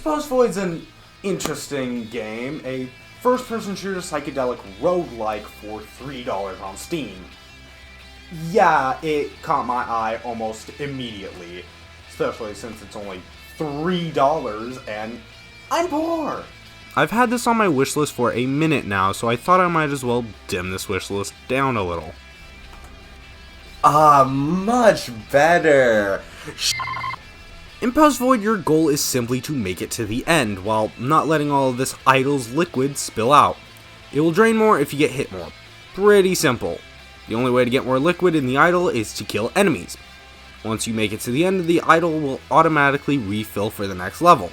Suppose Void's an interesting game, a first-person shooter psychedelic roguelike for $3 on Steam. Yeah, it caught my eye almost immediately, especially since it's only $3 and I'm poor. I've had this on my wishlist for a minute now, so I thought I might as well dim this wishlist down a little. Much better. In Pause Void, your goal is simply to make it to the end, while not letting all of this idol's liquid spill out. It will drain more if you get hit more. Pretty simple. The only way to get more liquid in the idol is to kill enemies. Once you make it to the end, the idol will automatically refill for the next level.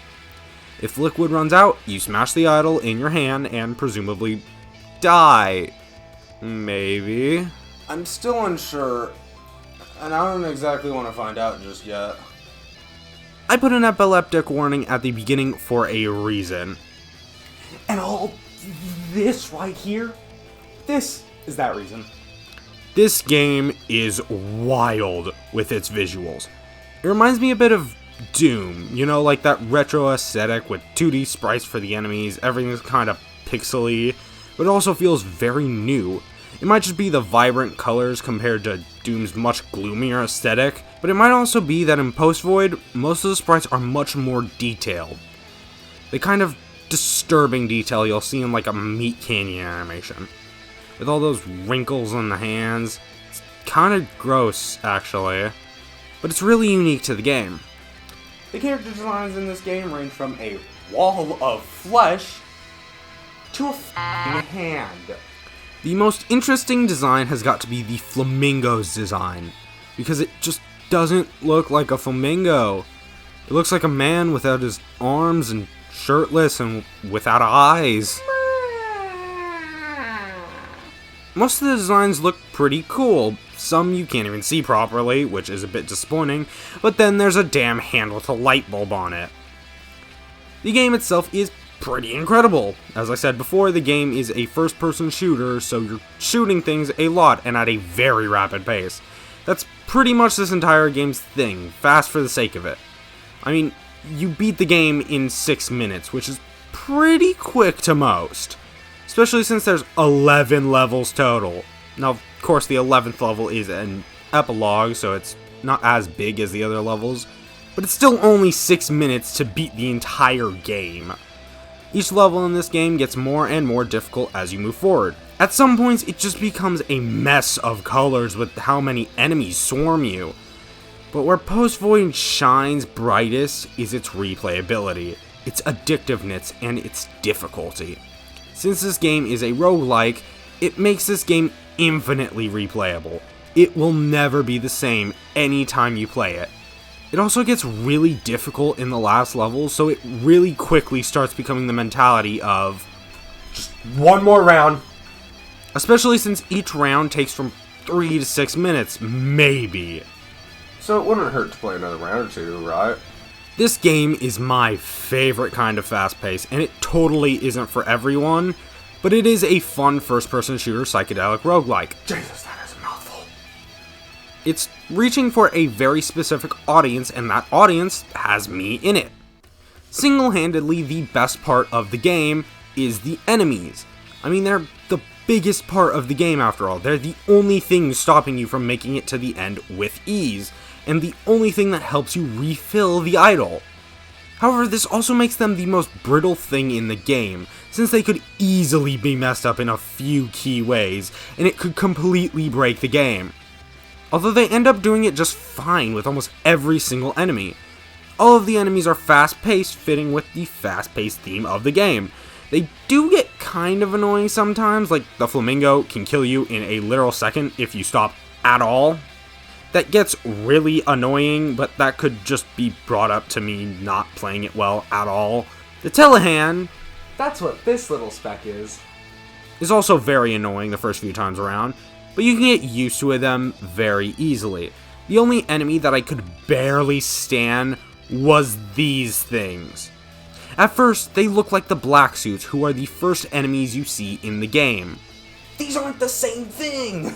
If liquid runs out, you smash the idol in your hand and presumably die. Maybe. I'm still unsure, and I don't exactly want to find out just yet. I put an epileptic warning at the beginning for a reason. And all this right here, this is that reason. This game is wild with its visuals. It reminds me a bit of Doom, you know, like that retro aesthetic with 2D sprites for the enemies, everything's kind of pixely, but it also feels very new. It might just be the vibrant colors compared to Doom's much gloomier aesthetic, but it might also be that in Post Void, most of the sprites are much more detailed. The kind of disturbing detail you'll see in like a Meat Canyon animation. With all those wrinkles on the hands, it's kind of gross actually, but it's really unique to the game. The character designs in this game range from a wall of flesh to a f***ing hand. The most interesting design has got to be the flamingo's design, because it just doesn't look like a flamingo. It looks like a man without his arms and shirtless and without eyes. Most of the designs look pretty cool. Some you can't even see properly, which is a bit disappointing, but then there's a damn hand with a light bulb on it. The game itself is pretty incredible. As I said before, the game is a first-person shooter, so you're shooting things a lot and at a very rapid pace. That's pretty much this entire game's thing, fast for the sake of it. I mean, you beat the game in 6 minutes, which is pretty quick to most, especially since there's 11 levels total. Now, of course, the 11th level is an epilogue, so it's not as big as the other levels, but it's still only 6 minutes to beat the entire game. Each level in this game gets more and more difficult as you move forward. At some points, it just becomes a mess of colors with how many enemies swarm you. But where Post Void shines brightest is its replayability, its addictiveness, and its difficulty. Since this game is a roguelike, it makes this game infinitely replayable. It will never be the same anytime you play it. It also gets really difficult in the last level, so it really quickly starts becoming the mentality of just one more round. Especially since each round takes from 3 to 6 minutes, maybe. So it wouldn't hurt to play another round or two, right? This game is my favorite kind of fast pace, and it totally isn't for everyone, but it is a fun first-person shooter psychedelic roguelike. Jesus, that is a mouthful. It's reaching for a very specific audience, and that audience has me in it. Single-handedly, the best part of the game is the enemies. I mean, they're the biggest part of the game after all. They're the only thing stopping you from making it to the end with ease, and the only thing that helps you refill the idol. However, this also makes them the most brittle thing in the game, since they could easily be messed up in a few key ways, and it could completely break the game. Although they end up doing it just fine with almost every single enemy. All of the enemies are fast-paced, fitting with the fast-paced theme of the game. They do get kind of annoying sometimes, like the flamingo can kill you in a literal second if you stop at all. That gets really annoying, but that could just be brought up to me not playing it well at all. The telehand, That's what this little speck is also very annoying the first few times around, but you can get used to them very easily. The only enemy that I could barely stand was these things. At first, they look like the black suits, who are the first enemies you see in the game. These aren't the same thing!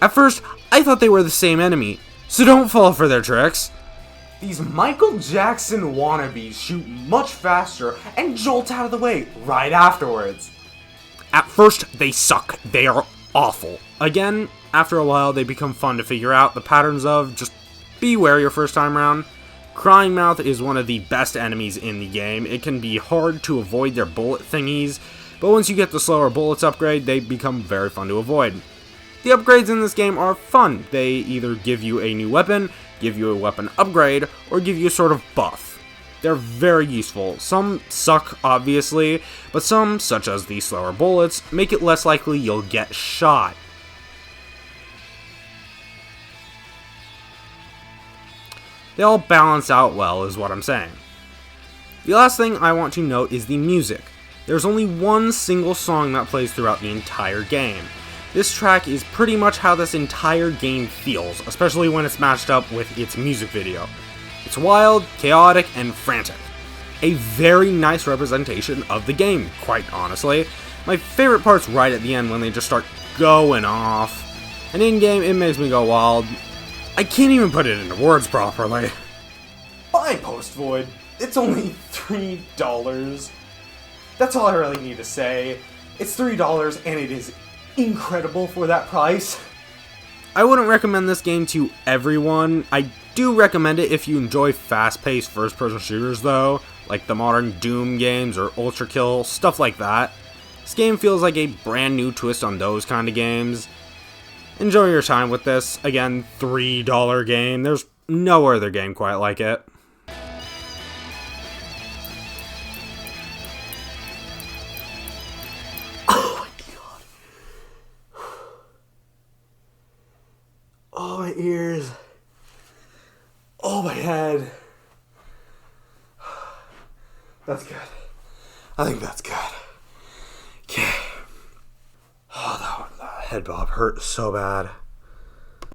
At first, I thought they were the same enemy, so don't fall for their tricks. These Michael Jackson wannabes shoot much faster and jolt out of the way right afterwards. At first, they suck. They are awful. Again, after a while, they become fun to figure out the patterns of. Just beware your first time around. Crying Mouth is one of the best enemies in the game. It can be hard to avoid their bullet thingies, but once you get the slower bullets upgrade, they become very fun to avoid. The upgrades in this game are fun. They either give you a new weapon, give you a weapon upgrade, or give you a sort of buff. They're very useful. Some suck, obviously, but some, such as the slower bullets, make it less likely you'll get shot. They all balance out well, is what I'm saying. The last thing I want to note is the music. There's only one single song that plays throughout the entire game. This track is pretty much how this entire game feels, especially when it's matched up with its music video. It's wild, chaotic, and frantic. A very nice representation of the game, quite honestly. My favorite part's right at the end when they just start going off. And in-game, it makes me go wild. I can't even put it into words properly. Buy Post Void. It's only $3. That's all I really need to say. It's $3 and it is incredible for that price. I wouldn't recommend this game to everyone. I do recommend it if you enjoy fast-paced first-person shooters though, like the modern Doom games or Ultra Kill, stuff like that. This game feels like a brand new twist on those kind of games. Enjoy your time with this. Again, $3 game. There's no other game quite like it. Oh my god. Oh, my ears. Oh, my head. That's good. I think that's good. Okay. Oh, that head bob hurt so bad.